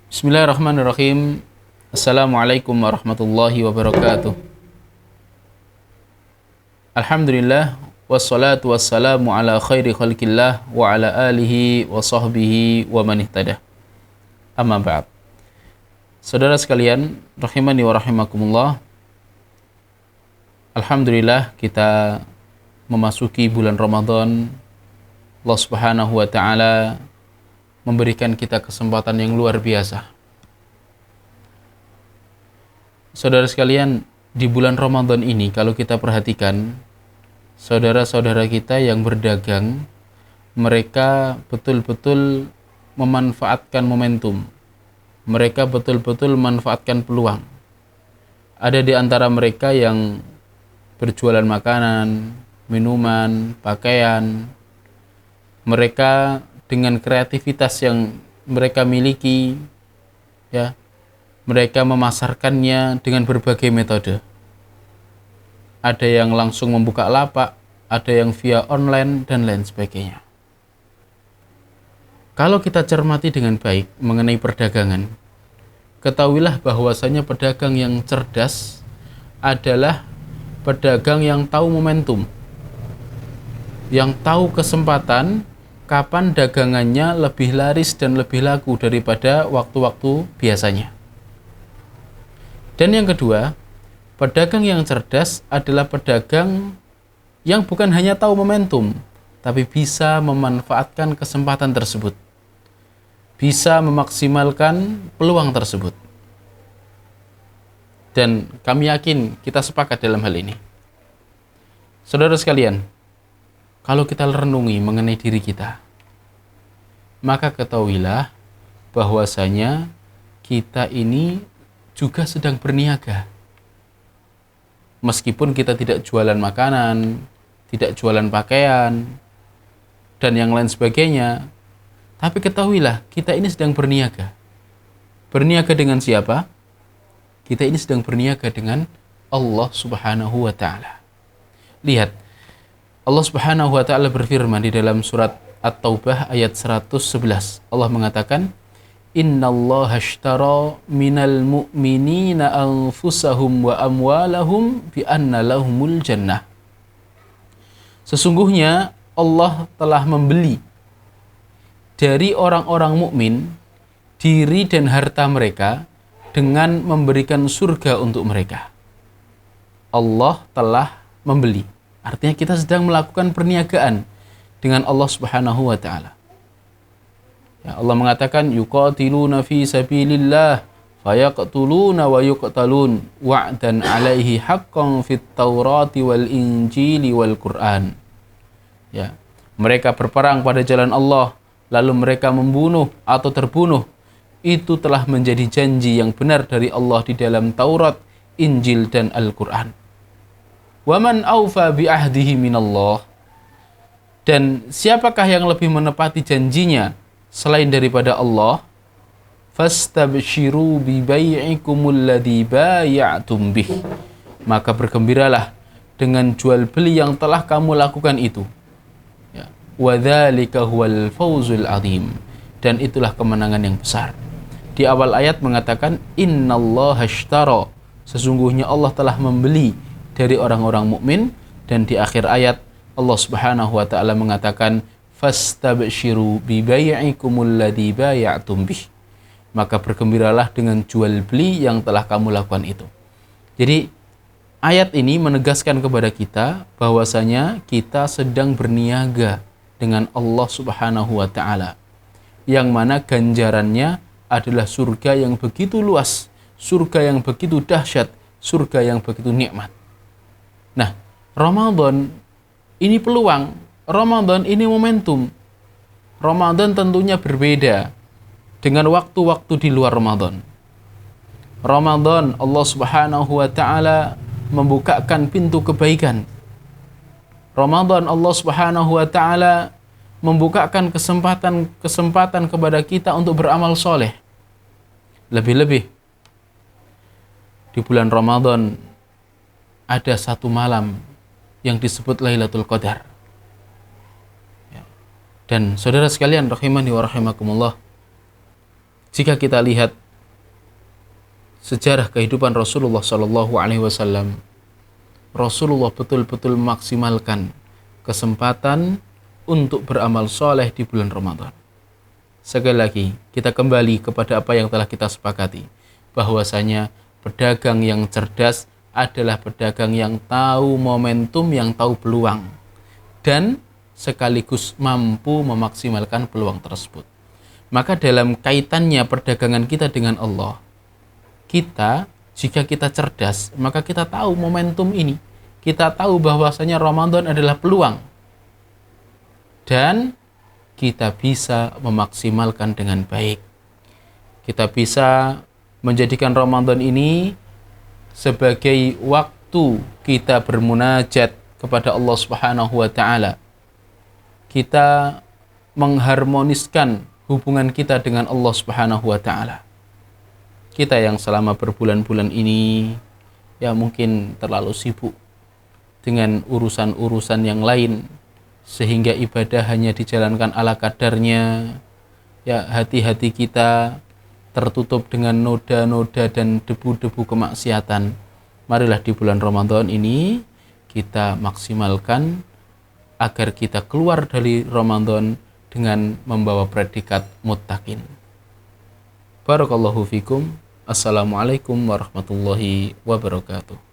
Bismillahirrahmanirrahim. Assalamualaikum warahmatullahi wabarakatuh. Alhamdulillah, wassalatu wassalamu ala khairi khalqillah wa ala alihi wa sahbihi wa man ihtada. Amma ba'd. Saudara sekalian, rahimani wa rahimakumullah. Alhamdulillah, kita memasuki bulan Ramadan. Allah Subhanahu wa taala memberikan kita kesempatan yang luar biasa. Saudara sekalian, di bulan Ramadan ini kalau kita perhatikan, saudara-saudara kita yang berdagang, mereka betul-betul memanfaatkan momentum. Mereka betul-betul memanfaatkan peluang. Ada di antara mereka yang berjualan makanan, minuman, pakaian. Mereka dengan kreativitas yang mereka miliki, ya, mereka memasarkannya dengan berbagai metode. Ada yang langsung membuka lapak, ada yang via online, dan lain sebagainya. Kalau kita cermati dengan baik mengenai perdagangan, ketahuilah bahwasanya pedagang yang cerdas adalah pedagang yang tahu momentum, yang tahu kesempatan kapan dagangannya lebih laris dan lebih laku daripada waktu-waktu biasanya. Dan yang kedua, pedagang yang cerdas adalah pedagang yang bukan hanya tahu momentum, tapi bisa memanfaatkan kesempatan tersebut, bisa memaksimalkan peluang tersebut. Dan kami yakin kita sepakat dalam hal ini. Saudara sekalian, kalau kita renungi mengenai diri kita, maka ketahuilah bahwasanya kita ini juga sedang berniaga. Meskipun kita tidak jualan makanan, tidak jualan pakaian, dan yang lain sebagainya, tapi ketahuilah kita ini sedang berniaga. Berniaga dengan siapa? Kita ini sedang berniaga dengan Allah Subhanahu wa Ta'ala. Lihat, Allah Subhanahu wa taala berfirman di dalam surat At-Taubah ayat 111. Allah mengatakan, "Innallaha ashtara minal mu'minina anfusahum wa amwalahum bi anna lahumul jannah." Sesungguhnya Allah telah membeli dari orang-orang mukmin diri dan harta mereka dengan memberikan surga untuk mereka. Allah telah membeli. Artinya kita sedang melakukan perniagaan dengan Allah Subhanahu wa taala. Ya, Allah mengatakan yuqatiluna fi sabilillah fayaqtuluna wa yuqtalun wa'dan 'alaihi haqqan fit Taurati wal Injili wal Qur'an. Ya, mereka berperang pada jalan Allah lalu mereka membunuh atau terbunuh. Itu telah menjadi janji yang benar dari Allah di dalam Taurat, Injil dan Al-Qur'an. Waman aufa bi'ahdihi minallah. Dan siapakah yang lebih menepati janjinya selain daripada Allah? Fastabshiru bi bai'ikumul ladzi bay'atum bih. Maka bergembiralah dengan jual beli yang telah kamu lakukan itu. Ya. Wa dzalika huwal fawzul adzim. Dan itulah kemenangan yang besar. Di awal ayat mengatakan innallaha ashtara. Sesungguhnya Allah telah membeli dari orang-orang mukmin, dan di akhir ayat Allah Subhanahu wa taala mengatakan fastabshiru bi bai'ikumul ladzi bay'atum bih. Maka bergembiralah dengan jual beli yang telah kamu lakukan itu. Jadi ayat ini menegaskan kepada kita bahwasanya kita sedang berniaga dengan Allah Subhanahu wa taala, yang mana ganjarannya adalah surga yang begitu luas, surga yang begitu dahsyat, surga yang begitu nikmat. Nah, Ramadan ini peluang, Ramadan ini momentum. Ramadan tentunya berbeda dengan waktu-waktu di luar Ramadan. Ramadan Allah Subhanahu wa taala membukakan pintu kebaikan. Ramadan Allah Subhanahu wa taala membukakan kesempatan kepada kita untuk beramal soleh. Lebih-lebih di bulan Ramadan ada satu malam yang disebut Lailatul Qadar. Dan saudara sekalian rahimani wa rahimakumullah, Jika kita lihat sejarah kehidupan Rasulullah Shallallahu Alaihi Wasallam, Rasulullah betul-betul memaksimalkan kesempatan untuk beramal soleh di bulan Ramadan. Sekali lagi, kita kembali kepada apa yang telah kita sepakati, bahwasanya pedagang yang cerdas adalah pedagang yang tahu momentum, yang tahu peluang, dan sekaligus mampu memaksimalkan peluang tersebut. Maka dalam kaitannya perdagangan kita dengan Allah, jika kita cerdas, maka kita tahu momentum ini. Kita tahu bahwasanya Ramadan adalah peluang. Dan kita bisa memaksimalkan dengan baik. Kita bisa menjadikan Ramadan ini sebagai waktu kita bermunajat kepada Allah Subhanahu wa taala. Kita mengharmoniskan hubungan kita dengan Allah Subhanahu wa taala. Kita yang selama berbulan-bulan ini ya mungkin terlalu sibuk dengan urusan-urusan yang lain, sehingga ibadah hanya dijalankan ala kadarnya. Ya, hati-hati kita tertutup dengan noda-noda dan debu-debu kemaksiatan. Marilah di bulan Ramadan ini kita maksimalkan agar kita keluar dari Ramadan dengan membawa predikat muttaqin. Barakallahu fikum. Assalamualaikum warahmatullahi wabarakatuh.